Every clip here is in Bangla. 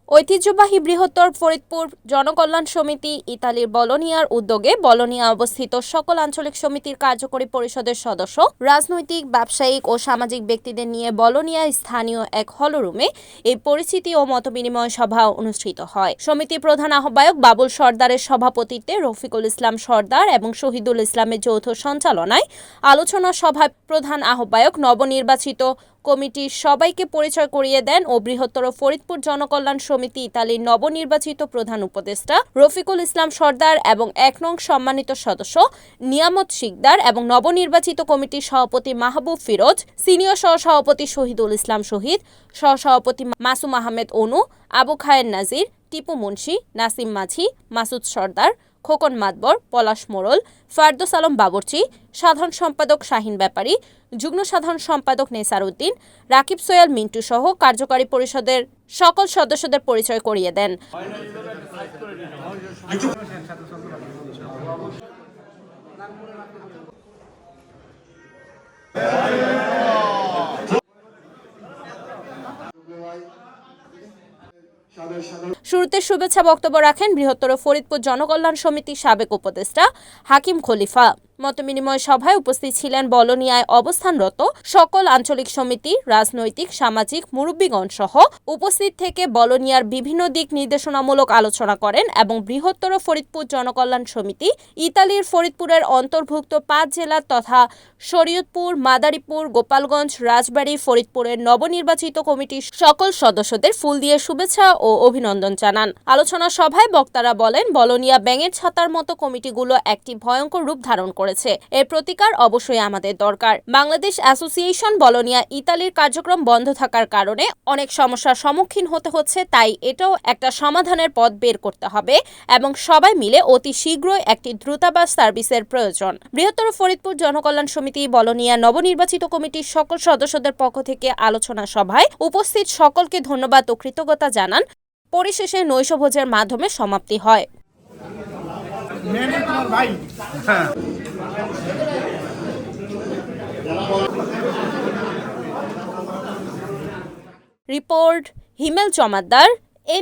ঐতিহ্যবাহী বৃহত্তর ফরিদপুর জনকল্যাণ সমিতি ইতালির বলোনিয়ার উদ্যোগে বলোনিয়া অবস্থিত সকল আঞ্চলিক সমিতির কার্যকরী পরিষদের সদস্য, রাজনৈতিক, ব্যবসায়িক ও সামাজিক ব্যক্তিদের নিয়ে বলোনিয়া স্থানীয় এক হলরুমে এই পরিচিতি ও মতবিনিময় সভা অনুষ্ঠিত হয়। সমিতির প্রধান আহ্বায়ক বাবুল সর্দারের সভাপতিত্বে রফিকুল ইসলাম সর্দার এবং শহীদুল ইসলামের যৌথ সঞ্চালনায় আলোচনা সভায় প্রধান আহ্বায়ক নবনির্বাচিত কমিটির সবাইকে পরিচয় করিয়ে দেন ও বৃহত্তর ফরিদপুর জনকল্যাণ সমিতি ইতালির নবনির্বাচিত প্রধান উপদেষ্টা রফিকুল ইসলাম সর্দার এবং ১ নং সম্মানিত সদস্য নিয়ামত শিকদার এবং নবনির্বাচিত কমিটির সভাপতি মাহবুব ফিরোজ, সিনিয়র সহসভাপতি শহীদুল ইসলাম শহীদ, সহসভাপতি মাসুম আহমেদ অনু, আবু খায়ের নাজির, টিপু মুন্সি, নাসিম মাঝি, মাসুদ সর্দার, খোকন মাতবর, পলাশ মোড়ল, ফারদৌস আলম বাবুর্চি, সাধারণ সম্পাদক শাহিন ব্যাপারী, যুগ্ম সাধারণ সম্পাদক নেসার উদ্দিন, রাকিব সোহেল মিন্টু সহ কার্যকারী পরিষদের সকল সদস্যদের পরিচয় করিয়ে দেন। শুরুতে শুভেচ্ছা বক্তব্য রাখেন বৃহত্তর ফরিদপুর জনকল্যাণ সমিতির সাবেক উপদেষ্টা হাকিম খলিফা। মতবিনিময় সভায় উপস্থিত ছিলেন বলোনিয়ায় অবস্থানরত সকল আঞ্চলিক সমিতি, রাজনৈতিক, সামাজিক মুরব্বীগণ সহ উপস্থিত থেকে বলোনিয়ার বিভিন্ন দিক নির্দেশনামূলক আলোচনা করেন এবং বৃহত্তর ফরিদপুর জনকল্যাণ সমিতি ইতালির ফরিদপুরের অন্তর্ভুক্ত ৫ জেলা তথা শরীয়তপুর, মাদারীপুর, গোপালগঞ্জ, রাজবাড়ী, ফরিদপুরের নবনির্বাচিত কমিটির সকল সদস্যদের ফুল দিয়ে শুভেচ্ছা ও অভিনন্দন জানান। আলোচনা সভায় বক্তারা বলেন, বলোনিয়া ব্যাঙের ছাতার মতো কমিটিগুলো একটি ভয়ঙ্কর রূপ ধারণ করেছে। এর প্রতিকার অবশ্যই আমাদের দরকার। বাংলাদেশ অ্যাসোসিয়েশন বলোনিয়া ইতালির কার্যক্রম বন্ধ থাকার কারণে অনেক সমস্যার সম্মুখীন হতে হচ্ছে, তাই এটাও একটা সমাধানের পথ বের করতে হবে এবং সবাই মিলে অতি শীঘ্রই একটি দ্রুতাবাস সার্ভিসের প্রয়োজন। বৃহত্তর ফরিদপুর জনকল্যাণ সমিতি বলোনিয়া নবনির্বাচিত কমিটির সকল সদস্যদের পক্ষ থেকে আলোচনা সভায় উপস্থিত সকলকে ধন্যবাদ ও কৃতজ্ঞতা জানান। পরিশেষে নৈশভোজের মাধ্যমে সমাপ্তি হয়। রিপোর্ট হিমেল জমাদ্দার,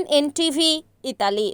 NNTV, ইতালি।